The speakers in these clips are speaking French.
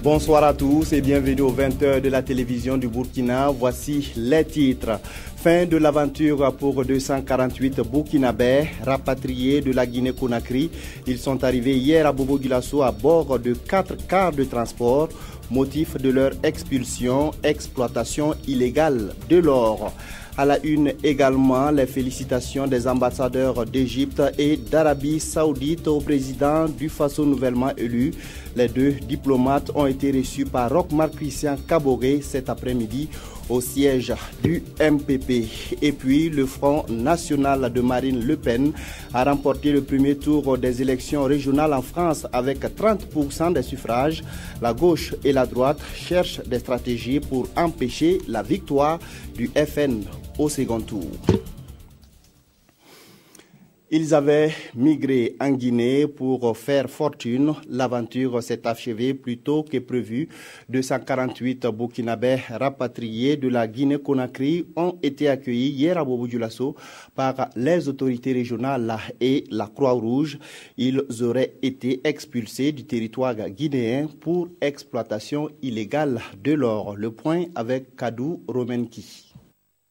Bonsoir à tous et bienvenue aux 20h de la télévision du Burkina. Voici les titres. Fin de l'aventure pour 248 Burkinabés rapatriés de la Guinée-Conakry. Ils sont arrivés hier à Bobo-Dioulasso à bord de 4 cars de transport. Motif de leur expulsion, exploitation illégale de l'or. À la une également, les félicitations des ambassadeurs d'Égypte et d'Arabie Saoudite au président du Faso nouvellement élu. Les deux diplomates ont été reçus par Roch-Marc Christian Kaboré cet après-midi au siège du MPP. Et puis, le Front national de Marine Le Pen a remporté le premier tour des élections régionales en France avec 30% des suffrages. La gauche et la droite cherchent des stratégies pour empêcher la victoire du FN au second tour. Ils avaient migré en Guinée pour faire fortune. L'aventure s'est achevée plus tôt que prévu. 248 Burkinabés rapatriés de la Guinée-Conakry ont été accueillis hier à Bobo-Dioulasso par les autorités régionales et la Croix-Rouge. Ils auraient été expulsés du territoire guinéen pour exploitation illégale de l'or. Le point avec Kadou Romenki.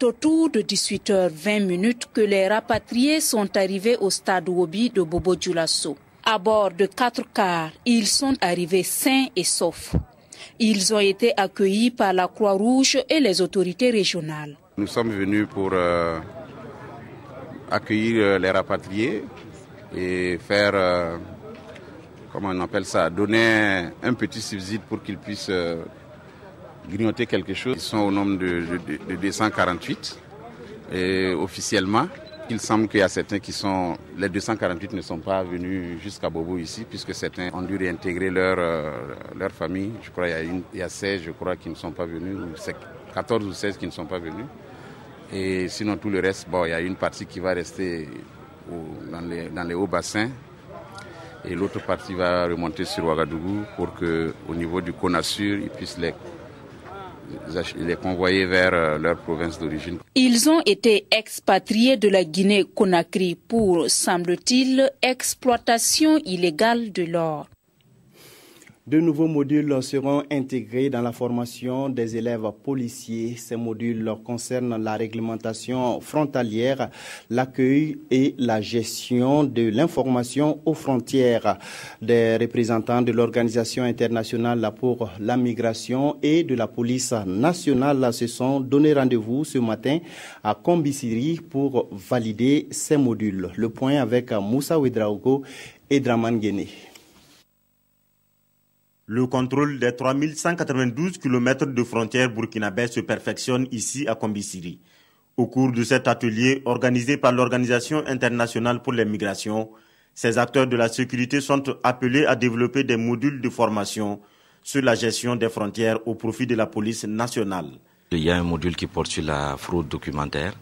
Autour de 18h20 que les rapatriés sont arrivés au stade Wobi de Bobo-Dioulasso. À bord de 4 cars, ils sont arrivés sains et saufs. Ils ont été accueillis par la Croix-Rouge et les autorités régionales. Nous sommes venus pour accueillir les rapatriés et faire, comment on appelle ça, donner un petit subside pour qu'ils puissent grignoter quelque chose. Ils sont au nombre de 248 et officiellement, il semble qu'il y a certains qui sont... Les 248 ne sont pas venus jusqu'à Bobo ici puisque certains ont dû réintégrer leur famille. Je crois qu'il y a 16 je crois, qui ne sont pas venus, ou 14 ou 16 qui ne sont pas venus. Et sinon tout le reste, il y a une partie qui va rester dans les hauts bassins. Et l'autre partie va remonter sur Ouagadougou pour qu'au niveau du CONASUR, ils puissent les convoyer vers leur province d'origine. Ils ont été expatriés de la Guinée-Conakry pour, semble-t-il, exploitation illégale de l'or. De nouveaux modules seront intégrés dans la formation des élèves policiers. Ces modules concernent la réglementation frontalière, l'accueil et la gestion de l'information aux frontières. Des représentants de l'Organisation internationale pour la migration et de la police nationale se sont donné rendez-vous ce matin à Kombisiri pour valider ces modules. Le point avec Moussa Ouedraogo et Draman Guéné. Le contrôle des 3192 km de frontières burkinabè se perfectionne ici à Kombisiri. Au cours de cet atelier organisé par l'Organisation internationale pour les migrations, ces acteurs de la sécurité sont appelés à développer des modules de formation sur la gestion des frontières au profit de la police nationale. Il y a un module qui porte sur la fraude documentaire,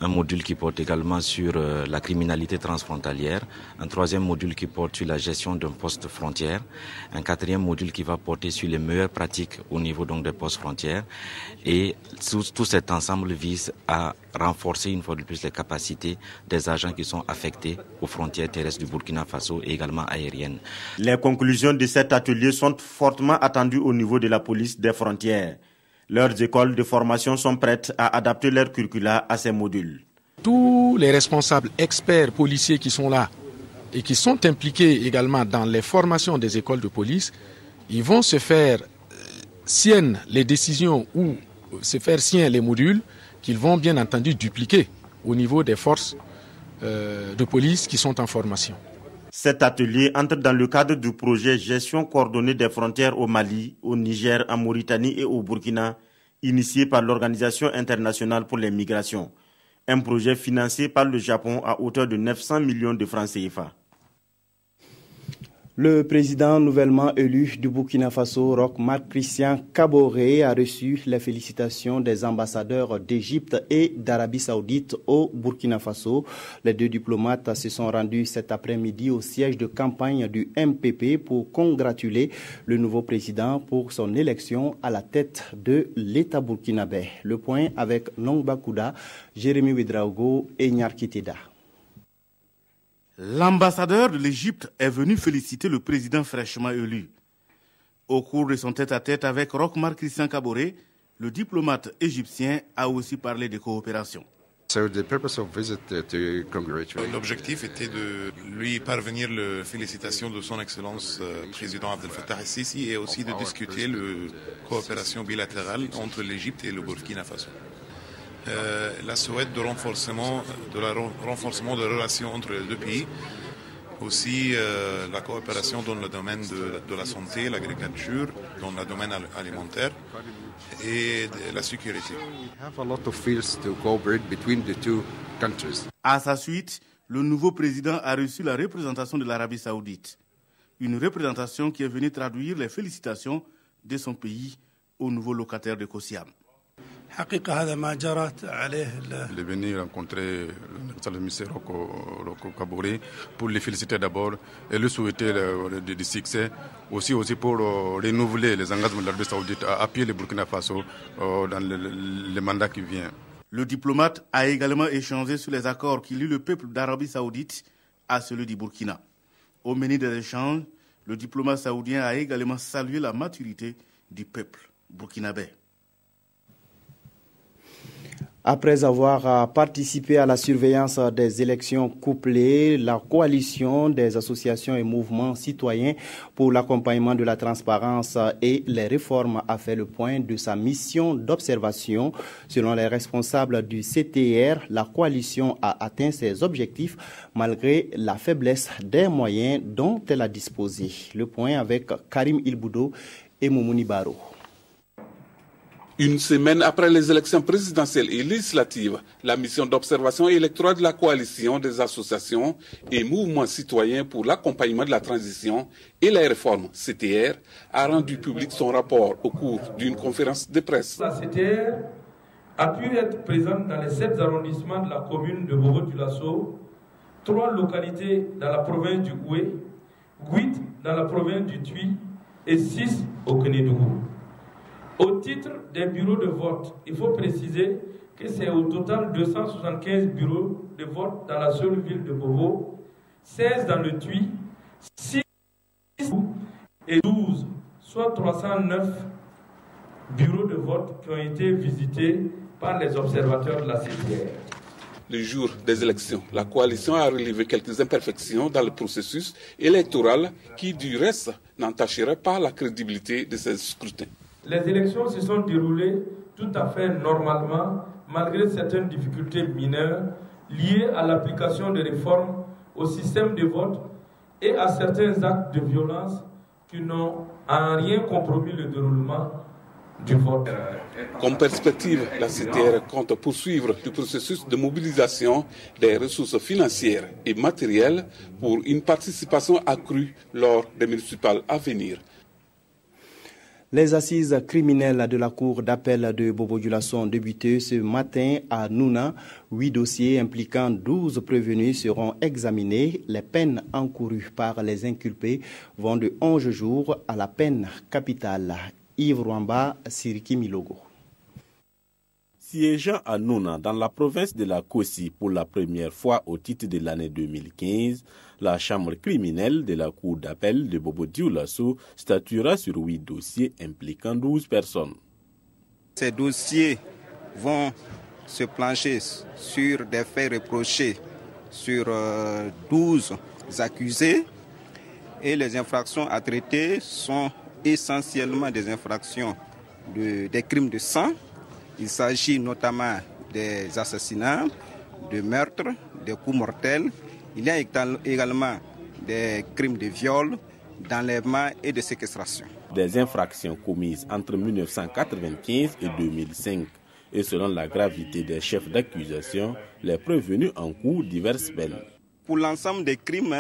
un module qui porte également sur la criminalité transfrontalière, un troisième module qui porte sur la gestion d'un poste frontière, un quatrième module qui va porter sur les meilleures pratiques au niveau donc des postes frontières. Et tout cet ensemble vise à renforcer une fois de plus les capacités des agents qui sont affectés aux frontières terrestres du Burkina Faso et également aériennes. Les conclusions de cet atelier sont fortement attendues au niveau de la police des frontières. Leurs écoles de formation sont prêtes à adapter leur curricula à ces modules. Tous les responsables experts policiers qui sont là et qui sont impliqués également dans les formations des écoles de police, ils vont se faire siennes les décisions ou se faire siens les modules qu'ils vont bien entendu dupliquer au niveau des forces de police qui sont en formation. Cet atelier entre dans le cadre du projet Gestion coordonnée des frontières au Mali, au Niger, en Mauritanie et au Burkina, initié par l'Organisation internationale pour les migrations. Un projet financé par le Japon à hauteur de 900 millions de francs CFA. Le président nouvellement élu du Burkina Faso, Roch-Marc Christian Kaboré, a reçu les félicitations des ambassadeurs d'Égypte et d'Arabie Saoudite au Burkina Faso. Les deux diplomates se sont rendus cet après-midi au siège de campagne du MPP pour congratuler le nouveau président pour son élection à la tête de l'État burkinabé. Le point avec Nongba Kouda, Jérémy Ouedraogo et Nyarkiteda. L'ambassadeur de l'Égypte est venu féliciter le président fraîchement élu. Au cours de son tête-à-tête avec Roch-Marc Christian Kaboré, le diplomate égyptien a aussi parlé de coopération. L'objectif était de lui parvenir les félicitations de son Excellence président Abdel Fattah el-Sisi et aussi de discuter la coopération bilatérale entre l'Égypte et le Burkina Faso. La souhait de renforcement des relations entre les deux pays, aussi la coopération dans le domaine de la santé, l'agriculture, dans le domaine alimentaire et de la sécurité. À sa suite, le nouveau président a reçu la représentation de l'Arabie Saoudite. Une représentation qui est venue traduire les félicitations de son pays au nouveau locataire de Kosiam. Il est venu rencontrer le ministre Rocco Kaboré pour les féliciter d'abord et lui souhaiter du succès, aussi pour renouveler les engagements de l'Arabie Saoudite à appuyer le Burkina Faso dans le mandat qui vient. Le diplomate a également échangé sur les accords qui lient le peuple d'Arabie Saoudite à celui du Burkina. Au menu des échanges, le diplomate saoudien a également salué la maturité du peuple burkinabé. Après avoir participé à la surveillance des élections couplées, la coalition des associations et mouvements citoyens pour l'accompagnement de la transparence et les réformes a fait le point de sa mission d'observation. Selon les responsables du CTR, la coalition a atteint ses objectifs malgré la faiblesse des moyens dont elle a disposé. Le point avec Karim Ilboudo et Moumouni Baro. Une semaine après les élections présidentielles et législatives, la mission d'observation électorale de la coalition des associations et mouvements citoyens pour l'accompagnement de la transition et les réformes CTR a rendu public son rapport au cours d'une conférence de presse. La CTR a pu être présente dans les 7 arrondissements de la commune de Bobo-Dioulasso, 3 localités dans la province du Houé, 8 dans la province du Tuy et 6 au Kénédougou. Au titre des bureaux de vote, il faut préciser que c'est au total 275 bureaux de vote dans la seule ville de Bobo, 16 dans le Tuy, 6 et 12, soit 309 bureaux de vote qui ont été visités par les observateurs de la CTR. Le jour des élections, la coalition a relevé quelques imperfections dans le processus électoral qui, du reste, n'entacheraient pas la crédibilité de ces scrutins. Les élections se sont déroulées tout à fait normalement, malgré certaines difficultés mineures liées à l'application des réformes au système de vote et à certains actes de violence qui n'ont en rien compromis le déroulement du vote. Comme perspective, la CTR compte poursuivre le processus de mobilisation des ressources financières et matérielles pour une participation accrue lors des municipales à venir. Les assises criminelles de la Cour d'appel de Bobo-Dioulasso ont débuté ce matin à Nouna. 8 dossiers impliquant 12 prévenus seront examinés. Les peines encourues par les inculpés vont de 11 jours à la peine capitale. Yves Rwamba, Siriki Milogo. Siégeant à Nouna, dans la province de la Kossi pour la première fois au titre de l'année 2015, la chambre criminelle de la Cour d'appel de Bobo-Dioulasso statuera sur 8 dossiers impliquant 12 personnes. Ces dossiers vont se plancher sur des faits reprochés sur 12 accusés et les infractions à traiter sont essentiellement des infractions des crimes de sang. Il s'agit notamment des assassinats, de meurtres, de coups mortels. Il y a également des crimes de viol, d'enlèvement et de séquestration. Des infractions commises entre 1995 et 2005. Et selon la gravité des chefs d'accusation, les prévenus encourent diverses peines. Pour l'ensemble des crimes,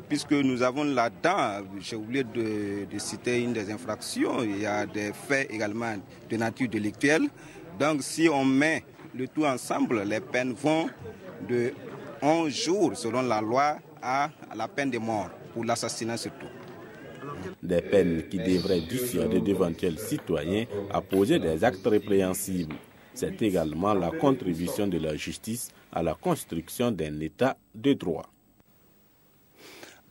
puisque nous avons là-dedans, j'ai oublié de citer une des infractions, il y a des faits également de nature délictuelle. Donc si on met le tout ensemble, les peines vont de 11 jours selon la loi à la peine de mort, pour l'assassinat surtout. Des peines qui devraient dissuader d'éventuels citoyens à poser des actes répréhensibles. C'est également la contribution de la justice à la construction d'un État de droit.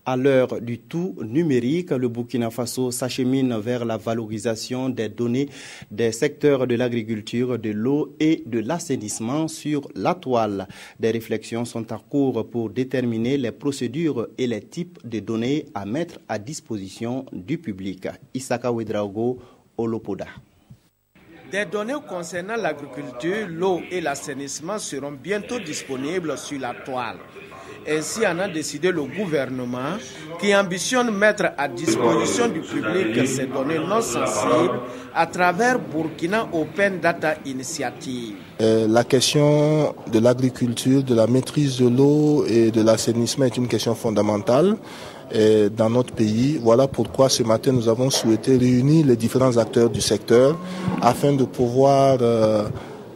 À l'heure du tout numérique, le Burkina Faso s'achemine vers la valorisation des données des secteurs de l'agriculture, de l'eau et de l'assainissement sur la toile. Des réflexions sont en cours pour déterminer les procédures et les types de données à mettre à disposition du public. Isaka Ouedraogo, Olopoda. Des données concernant l'agriculture, l'eau et l'assainissement seront bientôt disponibles sur la toile. Ainsi en a décidé le gouvernement qui ambitionne mettre à disposition du public ces données non sensibles à travers Burkina Open Data Initiative. La question de l'agriculture, de la maîtrise de l'eau et de l'assainissement est une question fondamentale dans notre pays. Voilà pourquoi ce matin nous avons souhaité réunir les différents acteurs du secteur afin de pouvoir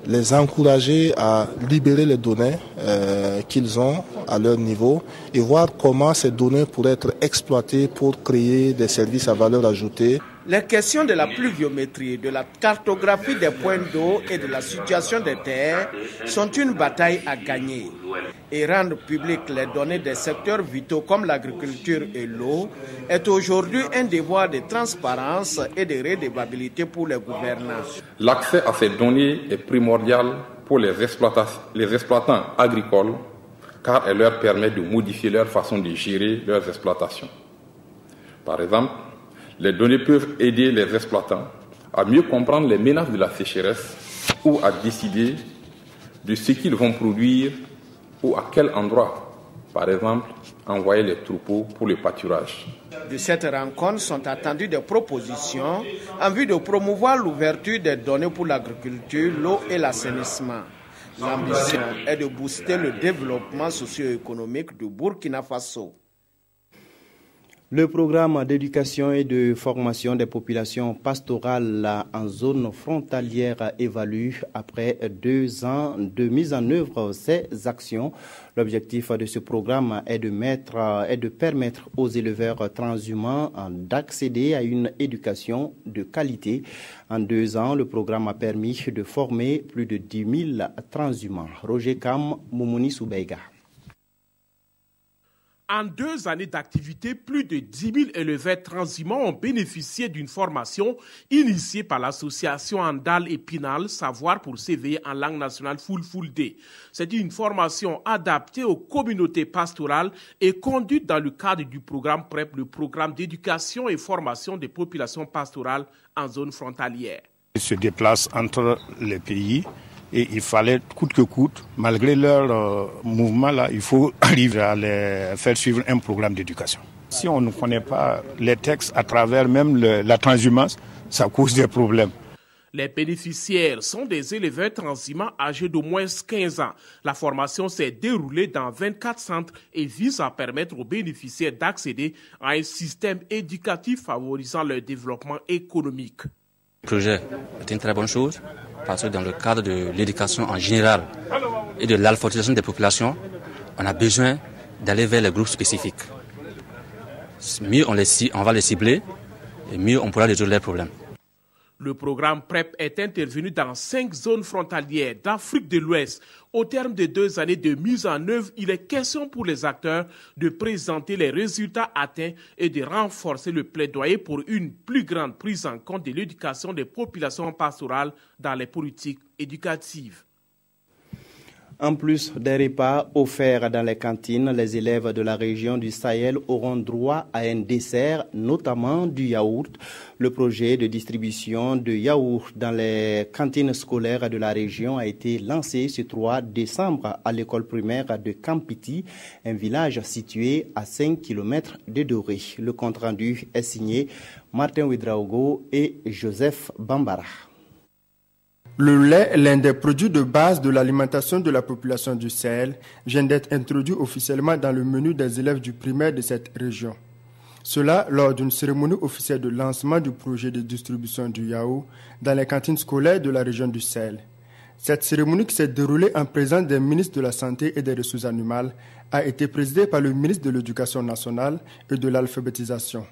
les encourager à libérer les données qu'ils ont à leur niveau et voir comment ces données pourraient être exploitées pour créer des services à valeur ajoutée. Les questions de la pluviométrie, de la cartographie des points d'eau et de la situation des terres sont une bataille à gagner. Et rendre publiques les données des secteurs vitaux comme l'agriculture et l'eau est aujourd'hui un devoir de transparence et de redevabilité pour les gouvernants. L'accès à ces données est primordial pour les exploitants agricoles car elle leur permet de modifier leur façon de gérer leurs exploitations. Par exemple, les données peuvent aider les exploitants à mieux comprendre les menaces de la sécheresse ou à décider de ce qu'ils vont produire ou à quel endroit, par exemple, envoyer les troupeaux pour le pâturage. De cette rencontre sont attendues des propositions en vue de promouvoir l'ouverture des données pour l'agriculture, l'eau et l'assainissement. L'ambition est de booster le développement socio-économique du Burkina Faso. Le programme d'éducation et de formation des populations pastorales en zone frontalière évalue après 2 ans de mise en œuvre ces actions. L'objectif de ce programme est de permettre aux éleveurs transhumants d'accéder à une éducation de qualité. En 2 ans, le programme a permis de former plus de 10 000 transhumants. Roger Kam, Moumouni Soubeiga. En 2 années d'activité, plus de 10 000 éleveurs transhumants ont bénéficié d'une formation initiée par l'association Andal et Pinal, Savoir pour s'éveiller en langue nationale Fulfulde. C'est une formation adaptée aux communautés pastorales et conduite dans le cadre du programme PREP, le programme d'éducation et formation des populations pastorales en zone frontalière. Ils se déplacent entre les pays. Et il fallait, coûte que coûte, malgré leur mouvement là, il faut arriver à les faire suivre un programme d'éducation. Si on ne connaît pas les textes à travers même la transhumance, ça cause des problèmes. Les bénéficiaires sont des éleveurs transhumants âgés d'au moins 15 ans. La formation s'est déroulée dans 24 centres et vise à permettre aux bénéficiaires d'accéder à un système éducatif favorisant leur développement économique. Le projet est une très bonne chose parce que dans le cadre de l'éducation en général et de l'alphabétisation des populations, on a besoin d'aller vers les groupes spécifiques. Mieux on va les cibler et mieux on pourra résoudre leurs problèmes. Le programme PREP est intervenu dans 5 zones frontalières d'Afrique de l'Ouest. Au terme de 2 années de mise en œuvre, il est question pour les acteurs de présenter les résultats atteints et de renforcer le plaidoyer pour une plus grande prise en compte de l'éducation des populations pastorales dans les politiques éducatives. En plus des repas offerts dans les cantines, les élèves de la région du Sahel auront droit à un dessert, notamment du yaourt. Le projet de distribution de yaourt dans les cantines scolaires de la région a été lancé ce 3 décembre à l'école primaire de Kampiti, un village situé à 5 km de Doré. Le compte-rendu est signé Martin Ouedraogo et Joseph Bambara. Le lait est l'un des produits de base de l'alimentation de la population du Sahel, vient d'être introduit officiellement dans le menu des élèves du primaire de cette région. Cela lors d'une cérémonie officielle de lancement du projet de distribution du yaourt dans les cantines scolaires de la région du Sahel. Cette cérémonie qui s'est déroulée en présence des ministres de la Santé et des Ressources animales a été présidée par le ministre de l'Éducation nationale et de l'alphabétisation.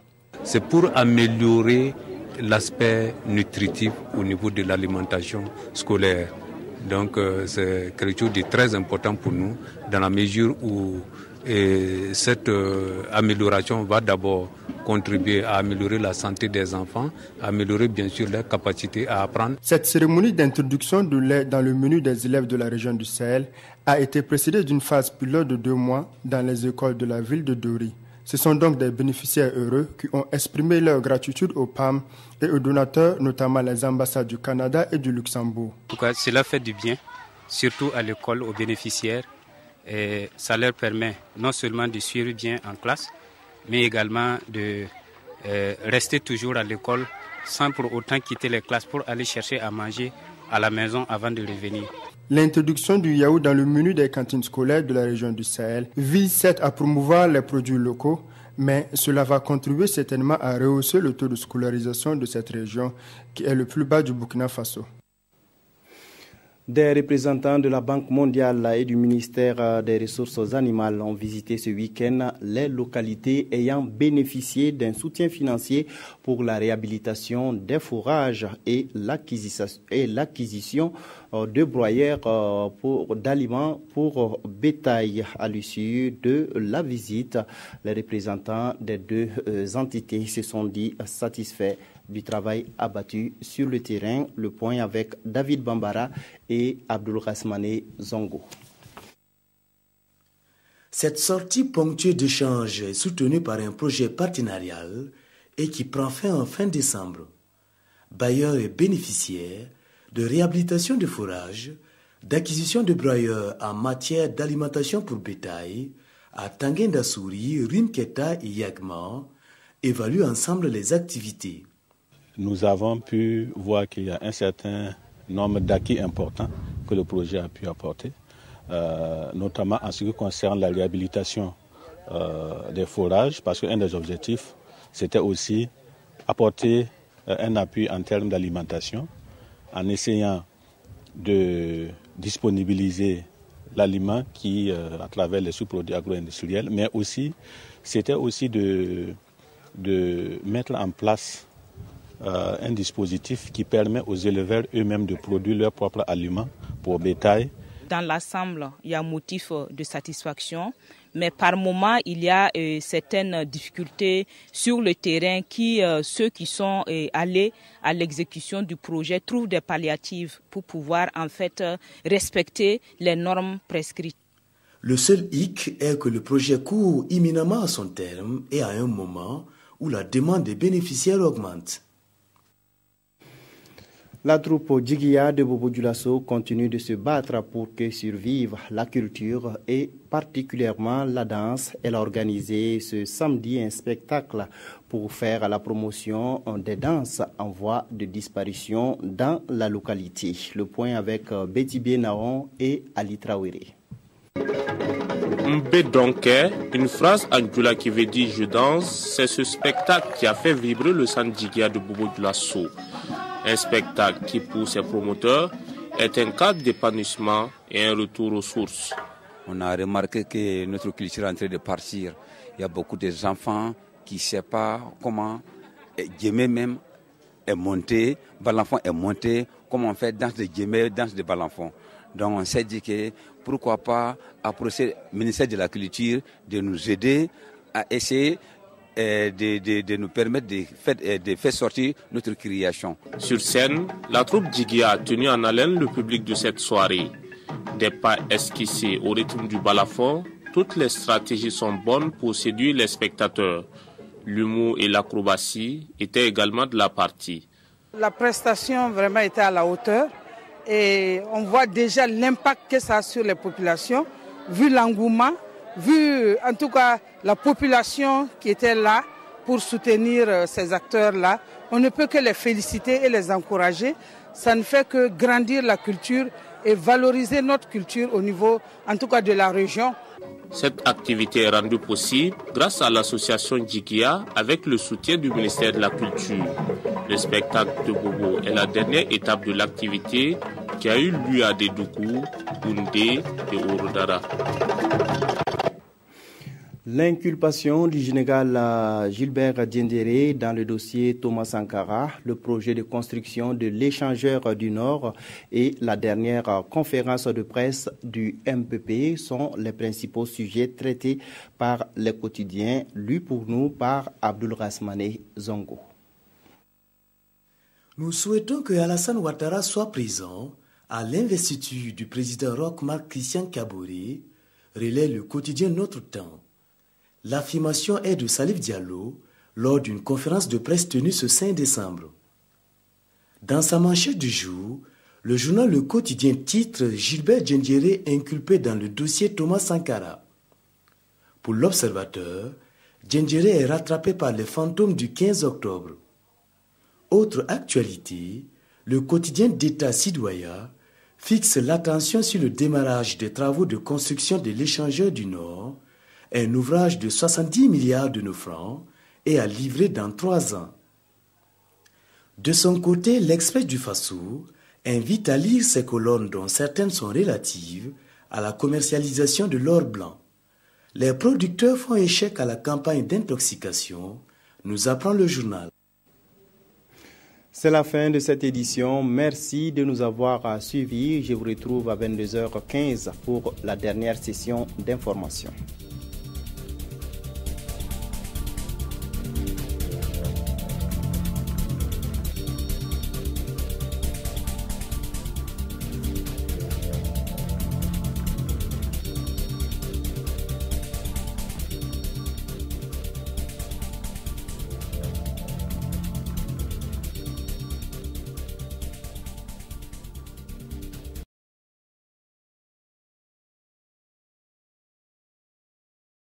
C'est pour améliorer l'aspect nutritif au niveau de l'alimentation scolaire. Donc c'est quelque chose de très important pour nous dans la mesure où Et cette amélioration va d'abord contribuer à améliorer la santé des enfants, à améliorer bien sûr leur capacité à apprendre. Cette cérémonie d'introduction du lait dans le menu des élèves de la région du Sahel a été précédée d'une phase pilote de 2 mois dans les écoles de la ville de Dori. Ce sont donc des bénéficiaires heureux qui ont exprimé leur gratitude aux PAM et aux donateurs, notamment les ambassades du Canada et du Luxembourg. En tout cas, cela fait du bien, surtout à l'école, aux bénéficiaires. Et ça leur permet non seulement de suivre bien en classe, mais également de rester toujours à l'école sans pour autant quitter les classes pour aller chercher à manger à la maison avant de revenir. L'introduction du yaourt dans le menu des cantines scolaires de la région du Sahel vise certes à promouvoir les produits locaux, mais cela va contribuer certainement à rehausser le taux de scolarisation de cette région qui est le plus bas du Burkina Faso. Des représentants de la Banque mondiale et du ministère des Ressources animales ont visité ce week-end les localités ayant bénéficié d'un soutien financier pour la réhabilitation des fourrages et l'acquisition de broyeurs d'aliments pour bétail. À l'issue de la visite, les représentants des 2 entités se sont dit satisfaits du travail abattu sur le terrain. Le point avec David Bambara et Abdul Rasmane Zongo. Cette sortie ponctuée d'échanges est soutenue par un projet partenarial et qui prend fin en fin décembre. Bailleurs et bénéficiaires de réhabilitation de fourrage, d'acquisition de broyeurs en matière d'alimentation pour bétail à Tanguy-Ndasouri, Rimketa et Yagma évaluent ensemble les activités. Nous avons pu voir qu'il y a un certain nombre d'acquis importants que le projet a pu apporter, notamment en ce qui concerne la réhabilitation des fourrages, parce qu'un des objectifs, c'était aussi apporter un appui en termes d'alimentation, en essayant de disponibiliser l'aliment qui, à travers les sous-produits agro-industriels, mais aussi, c'était aussi de mettre en place un dispositif qui permet aux éleveurs eux-mêmes de produire leurs propres aliments pour bétail. Dans l'ensemble, il y a motif de satisfaction, mais par moment, il y a certaines difficultés sur le terrain qui, ceux qui sont allés à l'exécution du projet trouvent des palliatifs pour pouvoir en fait respecter les normes prescrites. Le seul hic est que le projet court imminemment à son terme et à un moment où la demande des bénéficiaires augmente. La troupe Djigia de Bobo Dioulasso continue de se battre pour que survive la culture et particulièrement la danse. Elle a organisé ce samedi un spectacle pour faire la promotion des danses en voie de disparition dans la localité. Le point avec Betty Benaon et Ali Traoré. Mbé Donké, une phrase en Djoula qui veut dire je danse, c'est ce spectacle qui a fait vibrer le centre Djigia de Bobo Dioulasso. Un spectacle qui, pour ses promoteurs, est un cadre d'épanouissement et un retour aux sources. On a remarqué que notre culture est en train de partir. Il y a beaucoup d'enfants qui ne savent pas comment Djemé même est monté, Balafon est monté, comment on fait danse de Djemé, danse de Balafon. Donc on s'est dit que pourquoi pas approcher le ministère de la Culture de nous aider à essayer de nous permettre de faire sortir notre création. Sur scène, la troupe Djigia a tenu en haleine le public de cette soirée. Des pas esquissés au rythme du balafon, toutes les stratégies sont bonnes pour séduire les spectateurs. L'humour et l'acrobatie étaient également de la partie. La prestation vraiment était à la hauteur et on voit déjà l'impact que ça a sur les populations, vu l'engouement, vu en tout cas la population qui était là pour soutenir ces acteurs-là. On ne peut que les féliciter et les encourager. Ça ne fait que grandir la culture et valoriser notre culture au niveau, en tout cas de la région. Cette activité est rendue possible grâce à l'association Djigia avec le soutien du ministère de la Culture. Le spectacle de Bobo est la dernière étape de l'activité qui a eu lieu à Dédoukou, Oundé et Ouroudara. L'inculpation du général Gilbert Diendéré dans le dossier Thomas Sankara, le projet de construction de l'échangeur du Nord et la dernière conférence de presse du MPP sont les principaux sujets traités par les quotidiens, lus pour nous par Abdul Rasmane Zongo. Nous souhaitons que Alassane Ouattara soit présent à l'investiture du président Roch Marc Christian Kaboré, relaie le quotidien Notre Temps. L'affirmation est de Salif Diallo lors d'une conférence de presse tenue ce 5 décembre. Dans sa manchette du jour, le journal Le Quotidien titre Gilbert Diendéré inculpé dans le dossier Thomas Sankara. Pour l'Observateur, Diendéré est rattrapé par les fantômes du 15 octobre. Autre actualité, le quotidien d'État Sidoya fixe l'attention sur le démarrage des travaux de construction de l'échangeur du Nord, un ouvrage de 70 milliards de nos francs et à livrer dans 3 ans. De son côté, l'Express du Faso invite à lire ces colonnes dont certaines sont relatives à la commercialisation de l'or blanc. Les producteurs font échec à la campagne d'intoxication, nous apprend le journal. C'est la fin de cette édition. Merci de nous avoir suivis. Je vous retrouve à 22h15 pour la dernière session d'information.